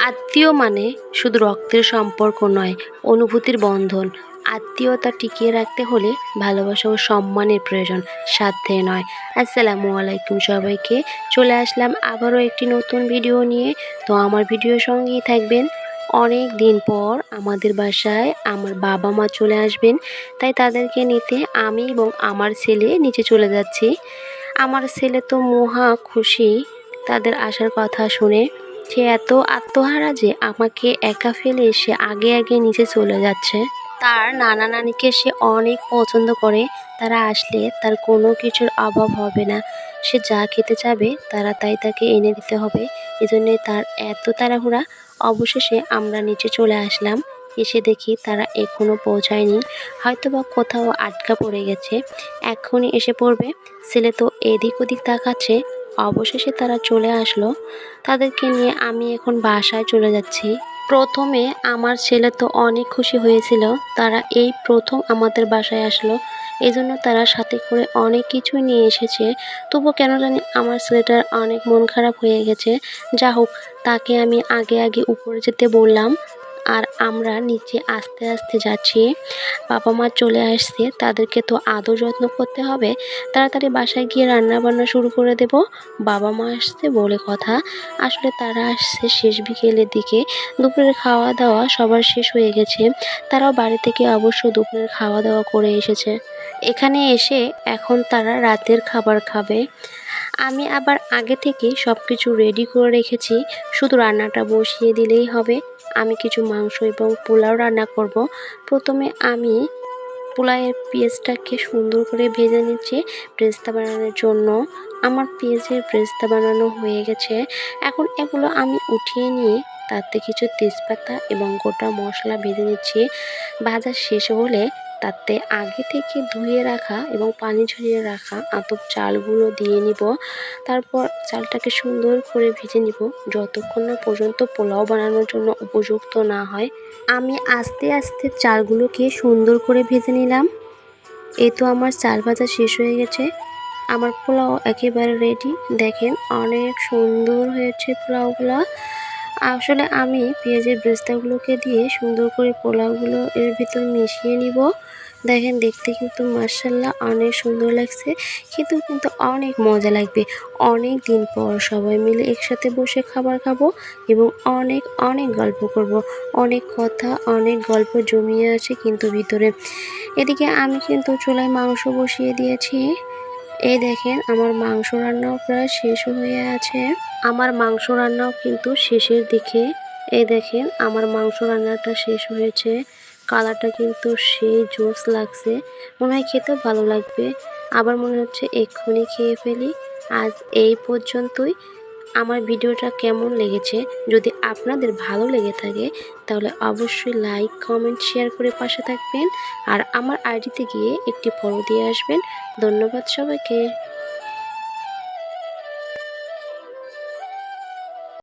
আত্মীয় মানে শুধু রক্তের সম্পর্ক নয়, অনুভূতির বন্ধন। আত্মীয়তা টিকিয়ে রাখতে হলে ভালোবাসা ও সম্মানের প্রয়োজন, সাধ্যে নয়। আসসালামু আলাইকুম সবাইকে। চলে আসলাম আবারও একটি নতুন ভিডিও নিয়ে। তো আমার ভিডিওর সঙ্গেই থাকবেন। অনেক দিন পর আমাদের বাসায় আমার বাবা মা চলে আসবেন, তাই তাদেরকে নিতে আমি এবং আমার ছেলে নিচে চলে যাচ্ছি। আমার ছেলে তো মহা খুশি তাদের আসার কথা শুনে। সে এত আত্মহারা যে আমাকে একা ফেলে সে আগে আগে নিচে চলে যাচ্ছে। তার নানা নানিকে সে অনেক পছন্দ করে। তারা আসলে তার কোনো কিছুর অভাব হবে না। সে যা খেতে চাবে তারা তাই তাকে এনে দিতে হবে। এজন্যই তার এত তাড়াহুড়া। অবশেষে আমরা নিচে চলে আসলাম। এসে দেখি তারা এখনও পৌঁছায়নি, হয়তোবা কোথাও আটকা পড়ে গেছে, এখনই এসে পড়বে। ছেলে তো এদিক ওদিক তাকাচ্ছে। অবশেষে তারা চলে আসলো। তাদেরকে নিয়ে আমি এখন বাসায় চলে যাচ্ছি। প্রথমে আমার ছেলে তো অনেক খুশি হয়েছিল, তারা এই প্রথম আমাদের বাসায় আসলো। এজন্য তারা সাথে করে অনেক কিছুই নিয়ে এসেছে। তবু কেন জানি আমার ছেলেটার অনেক মন খারাপ হয়ে গেছে। যা হোক, তাকে আমি আগে আগে উপরে যেতে বললাম, আর আমরা নিচে আস্তে আস্তে যাচ্ছি। বাবা মা চলে আসছে, তাদেরকে তো আদর যত্ন করতে হবে। তাড়াতাড়ি বাসায় গিয়ে রান্না বান্না শুরু করে দেব। বাবা মা আসছে বলে কথা, আসলে তারা আসছে শেষ বিকেলের দিকে। দুপুরের খাওয়া দাওয়া সবার শেষ হয়ে গেছে। তারাও বাড়ি থেকে অবশ্য দুপুরের খাওয়া দাওয়া করে এসেছে। এখানে এসে এখন তারা রাতের খাবার খাবে। আমি আবার আগে থেকে সব কিছু রেডি করে রেখেছি, শুধু রান্নাটা বসিয়ে দিলেই হবে। আমি কিছু মাংস এবং পোলাও রান্না করব। প্রথমে আমি পোলাওয়ের পেঁয়াজটাকে সুন্দর করে ভেজে নিচ্ছি ব্রেস্তা বানানোর জন্য। আমার পেঁয়াজের ব্রেস্তা বানানো হয়ে গেছে। এখন এগুলো আমি উঠিয়ে নিয়ে তাতে কিছু তেজপাতা এবং গোটা মশলা ভেজে নিচ্ছি। ভাজা শেষ হলে তাতে আগে থেকে ধুয়ে রাখা এবং পানি ঝরিয়ে রাখা আতপ চালগুলো দিয়ে নিব। তারপর চালটাকে সুন্দর করে ভেজে নিব যতক্ষণ না পর্যন্ত পোলাও বানানোর জন্য উপযুক্ত না হয়। আমি আস্তে আস্তে চালগুলোকে সুন্দর করে ভেজে নিলাম। এই তো আমার চাল ভাজা শেষ হয়ে গেছে। আমার পোলাও একেবারে রেডি। দেখেন অনেক সুন্দর হয়েছে পোলাওগুলো। আসলে আমি পেঁয়াজের ব্রেস্তাগুলোকে দিয়ে সুন্দর করে পোলাওগুলো এর ভিতর মিশিয়ে নিব। দেখেন দেখতে কিন্তু মাশাআল্লাহ অনেক সুন্দর লাগছে, খেতেও কিন্তু অনেক মজা লাগবে। অনেক দিন পর সবাই মিলে একসাথে বসে খাবার খাবো এবং অনেক অনেক গল্প করব। অনেক কথা অনেক গল্প জমিয়ে আছে কিন্তু ভিতরে। এদিকে আমি কিন্তু চুলায় মাংস বসিয়ে দিয়েছি। এই দেখেন আমার মাংস রান্নাও প্রায় শেষ হয়ে আছে। আমার মাংস রান্নাও কিন্তু শেষের দিকে। এই দেখেন আমার মাংস রান্নাটা শেষ হয়েছে। কালারটা কিন্তু সেই জোস লাগছে, মনে হয় খেতেও ভালো লাগবে। আবার মনে হচ্ছে এক্ষুনি খেয়ে ফেলি। আজ এই পর্যন্তই। আমার ভিডিওটা কেমন লেগেছে, যদি আপনাদের ভালো লেগে থাকে তাহলে অবশ্যই লাইক কমেন্ট শেয়ার করে পাশে থাকবেন। আর আমার আইডিতে গিয়ে একটি ফলো দিয়ে আসবেন। ধন্যবাদ সবাইকে।